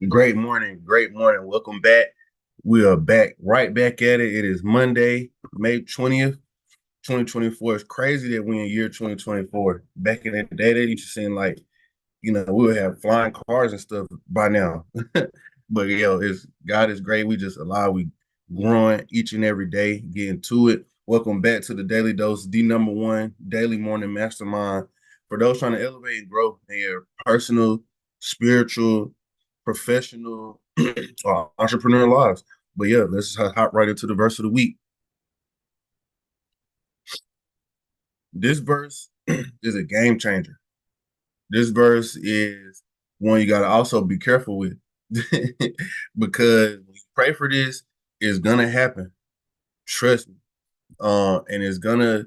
Great morning. Great morning. Welcome back. We are back, right back at it. It is Monday, May 20th, 2024. It's crazy that we're in year 2024. Back in the day, that used to seem like, we would have flying cars and stuff by now. But God is great. We growing each and every day, getting to it. Welcome back to the Daily Dose, the number one daily morning mastermind for those trying to elevate and grow in your personal, spiritual, professional, or entrepreneur lives. But let's hop right into the verse of the week. This verse is a game changer. This verse is one you got to also be careful with because when you pray for this, it's gonna happen. Trust me. And it's gonna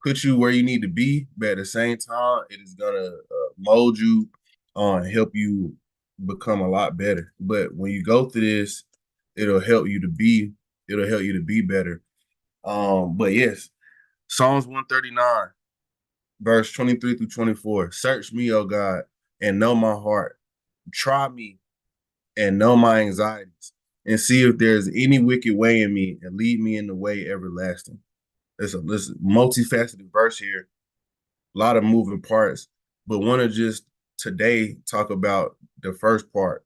put you where you need to be, but at the same time, it is gonna mold you and help you become a lot better. But when you go through this, it'll help you to be it'll help you to be better. But yes, Psalms 139, verse 23 through 24. Search me, O God, and know my heart. Try me and know my anxieties, and see if there's any wicked way in me, and lead me in the way everlasting. This multifaceted verse here, a lot of moving parts, but want to just today talk about the first part.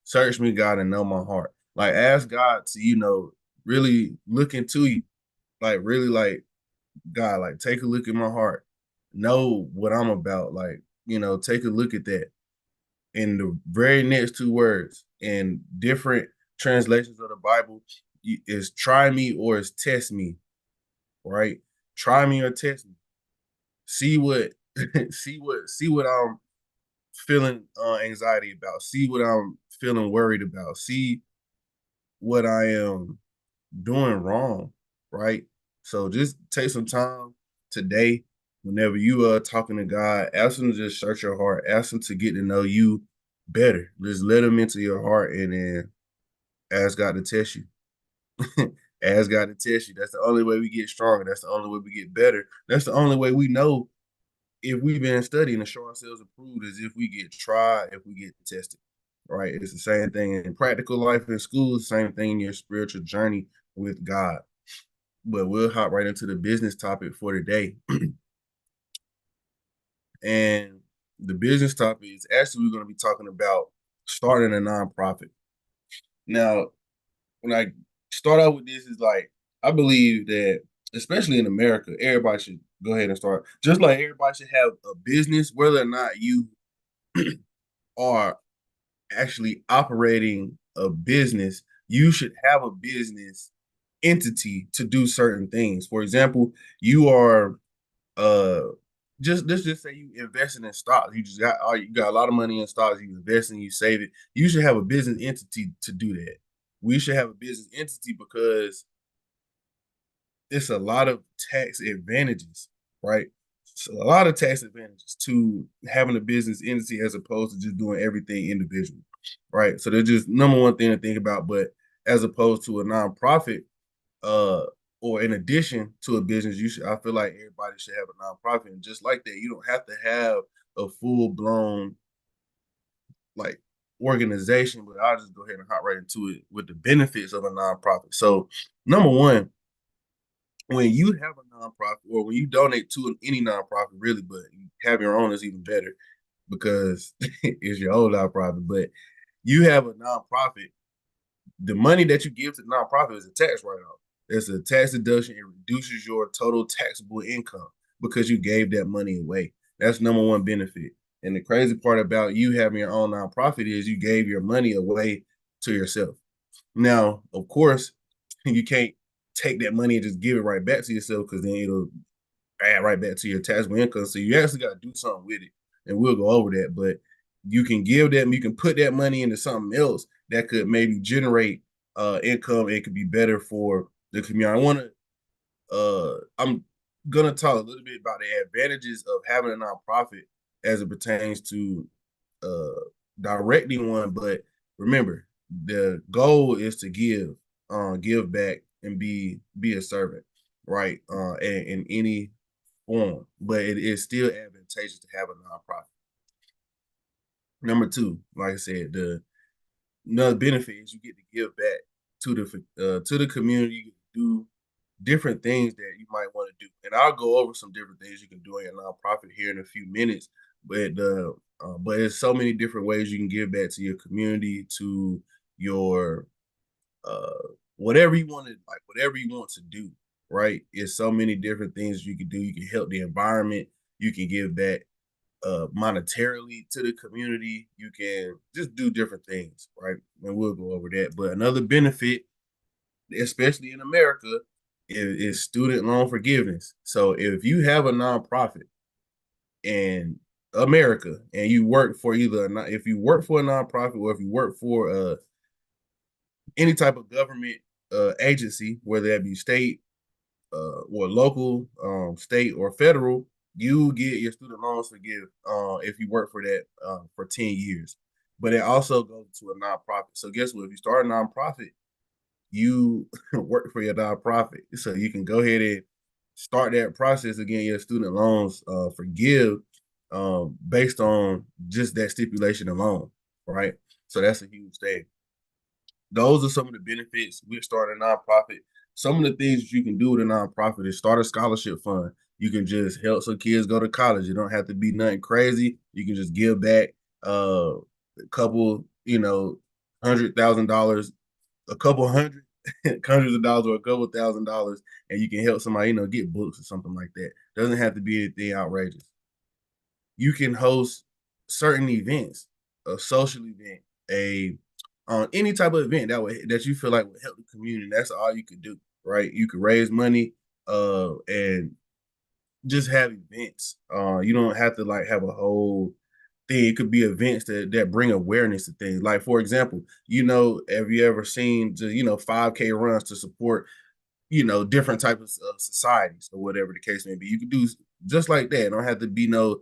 Search me, God, and know my heart. Like ask God to, really look into you. Like really like God, like take a look at my heart. Know what I'm about. Like, take a look at that. In the very next two words in different translations of the Bible is try me or is test me, right? Try me or test me. See what see what I'm feeling anxiety about. See what I'm feeling worried about. See what I am doing wrong, right? So just take some time today, whenever you are talking to God, ask him to just search your heart, ask him to get to know you better. Just let him into your heart and then ask God to test you. Ask God to test you. That's the only way we get stronger. That's the only way we get better. That's the only way we know if we've been studying to show ourselves approved is if we get tried, if we get tested, right? It's the same thing in practical life in school, same thing in your spiritual journey with God. But we'll hop right into the business topic for today. And the business topic is actually we're going to be talking about starting a nonprofit. Now, when I start out with this, is like I believe that, especially in America, everybody should go ahead and start. Just like everybody should have a business, whether or not you are actually operating a business, you should have a business entity to do certain things. For example, you are uh just let's just say you investing in stocks. You got a lot of money in stocks, you invest and you save it. You should have a business entity to do that. We should have a business entity because it's a lot of tax advantages, right? So a lot of tax advantages to having a business entity as opposed to just doing everything individually, right? So they're just number one thing to think about. But as opposed to a nonprofit, uh, or in addition to a business, I feel like everybody should have a nonprofit, and just like that, you don't have to have a full blown like organization. But I'll just go ahead and hop right into it with the benefits of a nonprofit. So number one, when you have a nonprofit or when you donate to any nonprofit, really, but you have your own is even better because it's your own nonprofit. But you have a nonprofit, the money that you give to the nonprofit is a tax write-off. It's a tax deduction. It reduces your total taxable income because you gave that money away. That's number one benefit. And the crazy part about you having your own nonprofit is you gave your money away to yourself. Now, of course, you can't take that money and just give it right back to yourself because then it'll add right back to your taxable income. So you actually got to do something with it, and we'll go over that. But you can put that money into something else that could maybe generate income. It could be better for the community. I'm gonna talk a little bit about the advantages of having a nonprofit as it pertains to uh directing one. But remember, the goal is to give back and be a servant, right? In any form, but it is still advantageous to have a nonprofit. Number two, like I said, the another benefit is you get to give back to the community. You get to do different things that you might want to do, and I'll go over some different things you can do in your nonprofit here in a few minutes. But there's so many different ways you can give back to your community, to your uh whatever you want to like, whatever you want to do. Right? It's so many different things you can do. You can help the environment. You can give back monetarily to the community. You can just do different things, right? And we'll go over that. But another benefit, especially in America, is student loan forgiveness. So if you have a nonprofit in America and you work for if you work for a nonprofit or if you work for any type of government agency, whether that be state or local, state or federal, you get your student loans forgive if you work for that for 10 years. But it also goes to a nonprofit. So guess what? If you start a nonprofit, you work for your nonprofit. So you can go ahead and start that process again, your student loans forgive based on just that stipulation alone, right? So that's a huge thing. Those are some of the benefits with starting a nonprofit. Some of the things that you can do with a nonprofit is start a scholarship fund. You can just help some kids go to college. It don't have to be nothing crazy. You can just give back a couple, $100,000, a couple hundred, hundreds of dollars or a couple $1,000, and you can help somebody, get books or something like that. Doesn't have to be anything outrageous. You can host certain events, a social event, a on any type of event that you feel like would help the community. That's all you could do, right? You could raise money and just have events. You don't have to like have a whole thing. It could be events that bring awareness to things. Like for example, have you ever seen 5K runs to support different types of societies or whatever the case may be? You could do just like that. It don't have to be no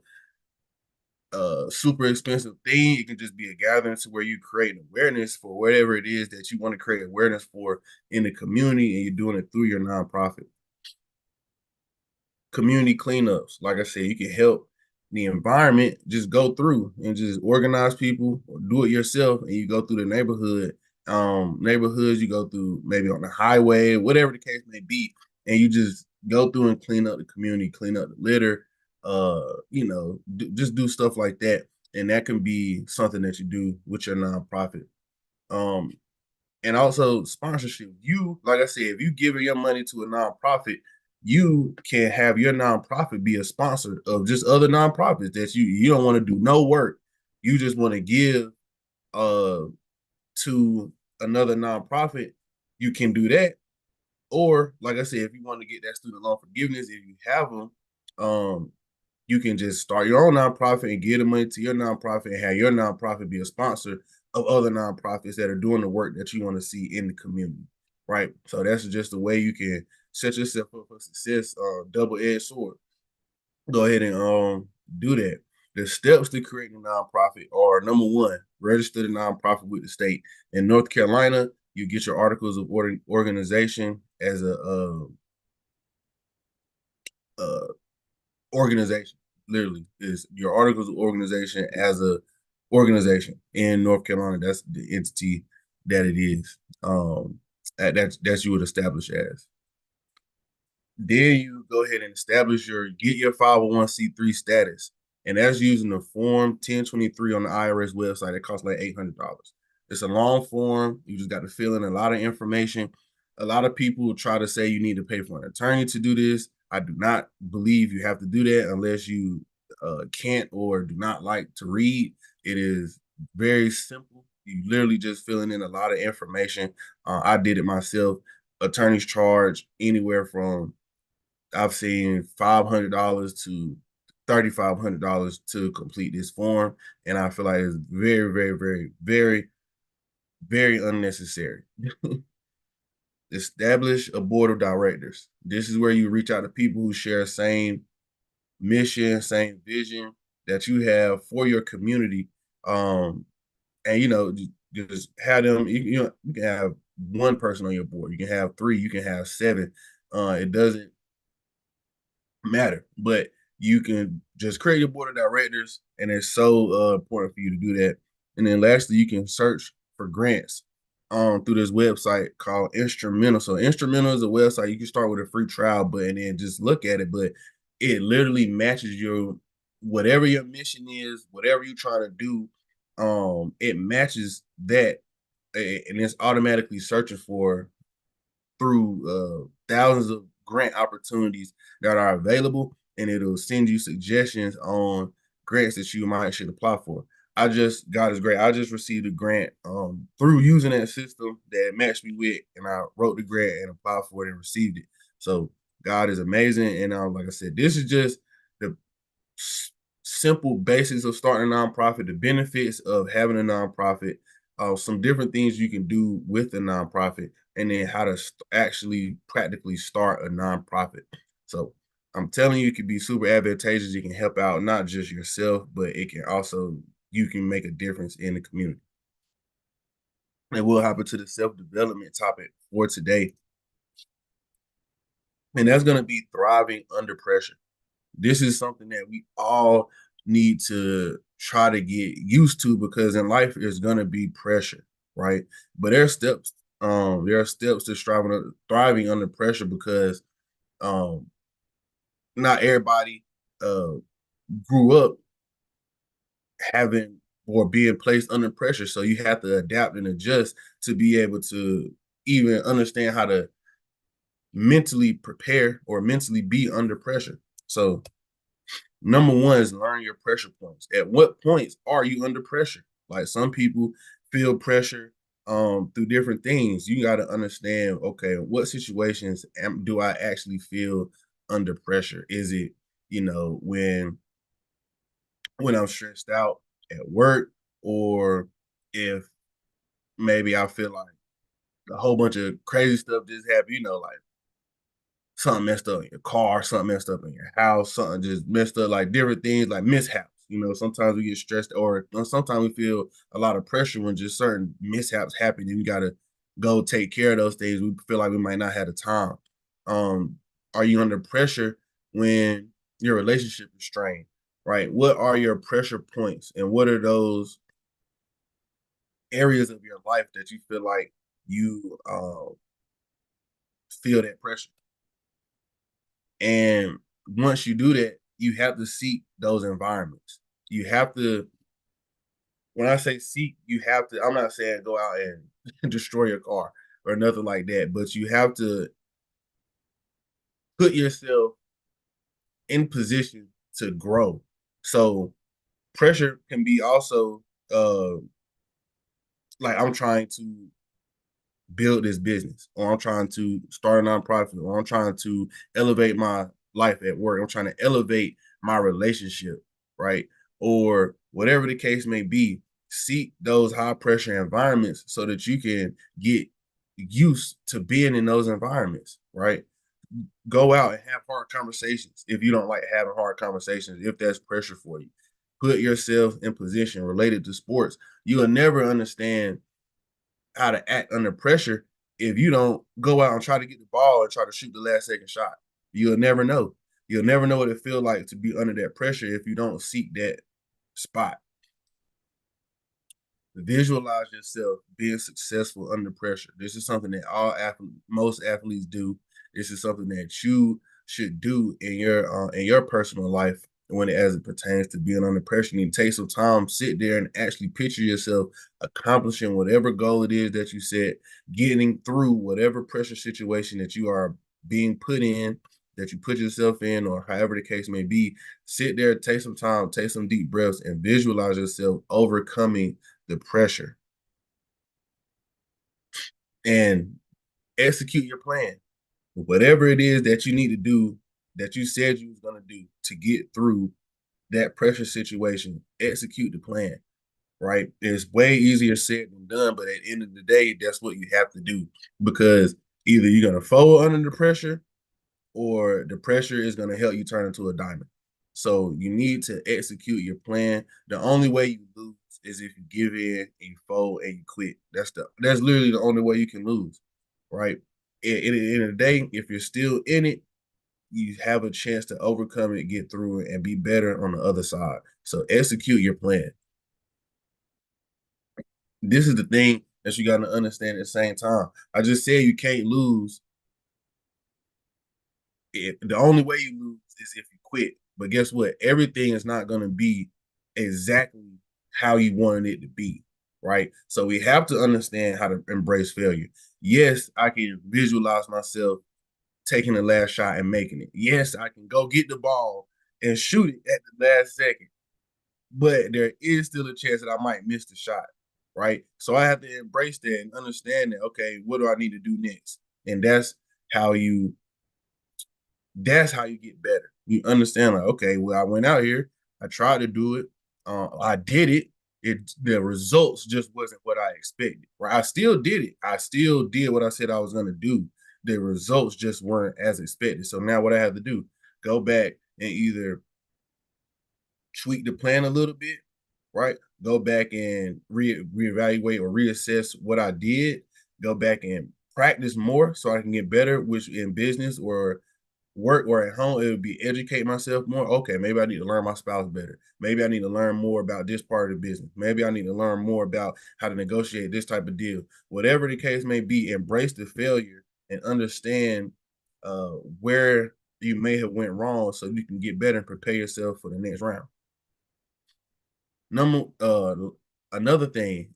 super expensive thing. It can just be a gathering to where you create awareness for whatever it is that you want to create awareness for in the community, and you're doing it through your nonprofit. Community cleanups, like I said, you can help the environment. Just go through and just organize people or do it yourself, and you go through the neighborhoods. You go through maybe on the highway, whatever the case may be, and you just go through and clean up the community, clean up the litter, just do stuff like that. And that can be something that you do with your nonprofit. Um, and also sponsorship. You, like I said, if you give your money to a nonprofit, you can have your nonprofit be a sponsor of just other nonprofits that you don't want to do no work. You just want to give uh to another nonprofit. You can do that. Or like I said, if you want to get that student loan forgiveness, if you have them, um, you can just start your own nonprofit and give the money to your nonprofit and have your nonprofit be a sponsor of other nonprofits that are doing the work that you want to see in the community, right? So that's just a way you can set yourself up for success. Double-edged sword. Go ahead and do that. The steps to creating a nonprofit are: number one, register the nonprofit with the state. In North Carolina, you get your articles of organization as a uh, organization. Literally, is your articles of organization as a organization in North Carolina. That's the entity that it is. That's you would establish as. Then you go ahead and get your 501c3 status. And that's using the form 1023 on the IRS website. It costs like $800. It's a long form. You just got to fill in a lot of information. A lot of people try to say you need to pay for an attorney to do this. I do not believe you have to do that unless you can't or do not like to read. It is very simple. You literally just filling in a lot of information. I did it myself. Attorneys charge anywhere from, I've seen $500 to $3,500 to complete this form, and I feel like it's very, very, very, very, very unnecessary. Establish a board of directors. This is where you reach out to people who share same mission, same vision that you have for your community. And just have them. You can have one person on your board. You can have three. You can have seven. It doesn't matter, but you can just create your board of directors, and it's so important for you to do that. And then lastly, you can search for grants through this website called Instrumental. So Instrumental is a website. You can start with a free trial, but and then just look at it. But it literally matches your whatever your mission is, whatever you're trying to do. It matches that, and it's automatically searching for through thousands of grant opportunities that are available, and it'll send you suggestions on grants that you might should apply for. God is great. I just received a grant through using that system that matched me with, and I wrote the grant and applied for it and received it. So God is amazing. And like I said, this is just the simple basics of starting a nonprofit, the benefits of having a nonprofit, some different things you can do with a nonprofit, and then how to actually practically start a nonprofit. So I'm telling you, it can be super advantageous. It can help out not just yourself, but it can also, you can make a difference in the community. And we'll hop into the self-development topic for today. And that's going to be thriving under pressure. This is something that we all need to try to get used to, because in life there's gonna be pressure, right? But there are steps to thriving under pressure, because um not everybody uh grew up having or being placed under pressure. So you have to adapt and adjust to be able to even understand how to mentally prepare or mentally be under pressure. So number one is learn your pressure points. At what points are you under pressure? Like, some people feel pressure through different things. You got to understand, okay, what situations do I actually feel under pressure? Is it, when I'm stressed out at work, or if maybe I feel like a whole bunch of crazy stuff just happened, like something messed up in your car, something messed up in your house, something just messed up, like different things, like mishaps. Sometimes we get stressed, or sometimes we feel a lot of pressure when just certain mishaps happen, and we gotta go take care of those things. We feel like we might not have the time. Um, are you under pressure when your relationship is strained? Right? What are your pressure points, and what are those areas of your life that you feel like you feel that pressure? And once you do that, you have to seek those environments. You have to, when I say seek, you have to, I'm not saying go out and destroy your car or nothing like that, but you have to put yourself in position to grow. So pressure can be also like, I'm trying to build this business, or I'm trying to start a nonprofit, or I'm trying to elevate my life at work. I'm trying to elevate my relationship, right? Or whatever the case may be, seek those high pressure environments so that you can get used to being in those environments, right? Go out and have hard conversations if you don't like having hard conversations, if that's pressure for you. Put yourself in position related to sports. You will never understand how to act under pressure if you don't go out and try to get the ball and try to shoot the last second shot. You'll never know. You'll never know what it feels like to be under that pressure if you don't seek that spot. Visualize yourself being successful under pressure. This is something that most athletes do. This is something that you should do in your personal life, as it pertains to being under pressure. You need to take some time, sit there, and actually picture yourself accomplishing whatever goal it is that you set, getting through whatever pressure situation that you are being put in, that you put yourself in, or however the case may be. Sit there, take some time, take some deep breaths, and visualize yourself overcoming the pressure, and execute your plan. Whatever it is that you need to do, that you said you was going to do to get through that pressure situation, execute the plan, right? It's way easier said than done, but at the end of the day, that's what you have to do, because either you're going to fold under the pressure, or the pressure is going to help you turn into a diamond. So you need to execute your plan. The only way you lose is if you give in and you fold and you quit. That's literally the only way you can lose, right? At the end of the day, if you're still in it, you have a chance to overcome it, get through it, and be better on the other side. So execute your plan. This is the thing that you got to understand at the same time. I just said you can't lose. The only way you lose is if you quit. But guess what? Everything is not going to be exactly how you wanted it to be, right? So we have to understand how to embrace failure. Yes, I can visualize myself taking the last shot and making it. Yes, I can go get the ball and shoot it at the last second, but there is still a chance that I might miss the shot, right? So I have to embrace that and understand that, okay, what do I need to do next? And how you that's how you get better. You understand, like, okay, well, I went out here, I tried to do it, I did it. The results just wasn't what I expected. Right? I still did it. I still did what I said I was gonna do. The results just weren't as expected. So now what I have to do, go back and either tweak the plan a little bit, right? Go back and reevaluate or reassess what I did. Go back and practice more so I can get better, which in business or work or at home, it would be educate myself more. Okay, maybe I need to learn my spouse better. Maybe I need to learn more about this part of the business. Maybe I need to learn more about how to negotiate this type of deal. Whatever the case may be, embrace the failure and understand where you may have went wrong so you can get better and prepare yourself for the next round. Number Another thing,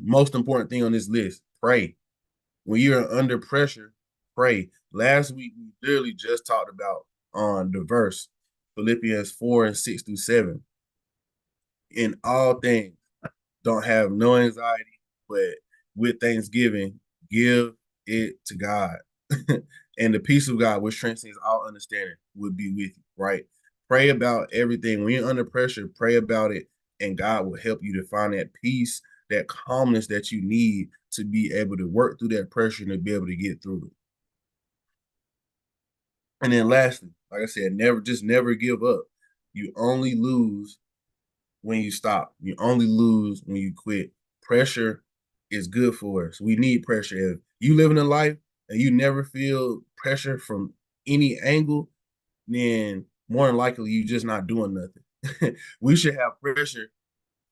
most important thing on this list, pray. When you're under pressure, pray. Last week we literally just talked about on the verse, Philippians 4:6-7. In all things, don't have no anxiety, but with thanksgiving, give it to God. And the peace of God, which transcends all understanding, will be with you, right? Pray about everything. When you're under pressure, pray about it, and God will help you to find that peace, that calmness that you need to be able to work through that pressure and to be able to get through it. And then lastly, like I said, never give up. You only lose when you stop. You only lose when you quit. Pressure is good for us. We need pressure. If you live in a life and you never feel pressure from any angle, then more than likely you're just not doing nothing. We should have pressure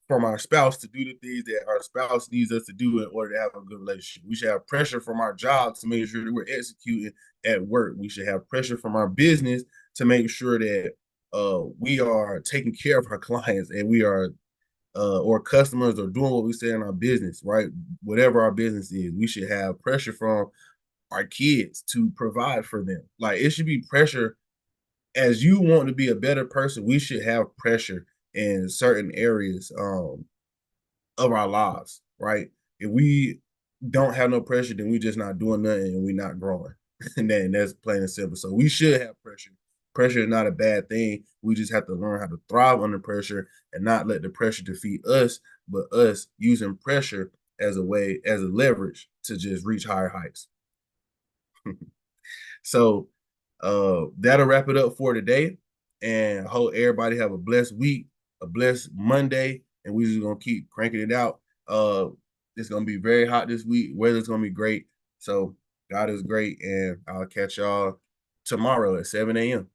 from our spouse to do the things that our spouse needs us to do in order to have a good relationship. We should have pressure from our jobs to make sure that we're executing at work. We should have pressure from our business to make sure that we are taking care of our clients and we are or customers are doing what we say in our business, right? Whatever our business is, we should have pressure from our kids to provide for them. Like it should be pressure as you want to be a better person. We should have pressure in certain areas of our lives, right? If we don't have no pressure, then we just not doing nothing and we're not growing. And that's plain and simple. So we should have pressure. Pressure is not a bad thing. We just have to learn how to thrive under pressure and not let the pressure defeat us, but us using pressure as a way, as a leverage to just reach higher heights. So that'll wrap it up for today. And hope everybody have a blessed week, a blessed Monday, and we're just gonna keep cranking it out. It's gonna be very hot this week. Weather's gonna be great. So God is great, and I'll catch y'all tomorrow at 7 a.m.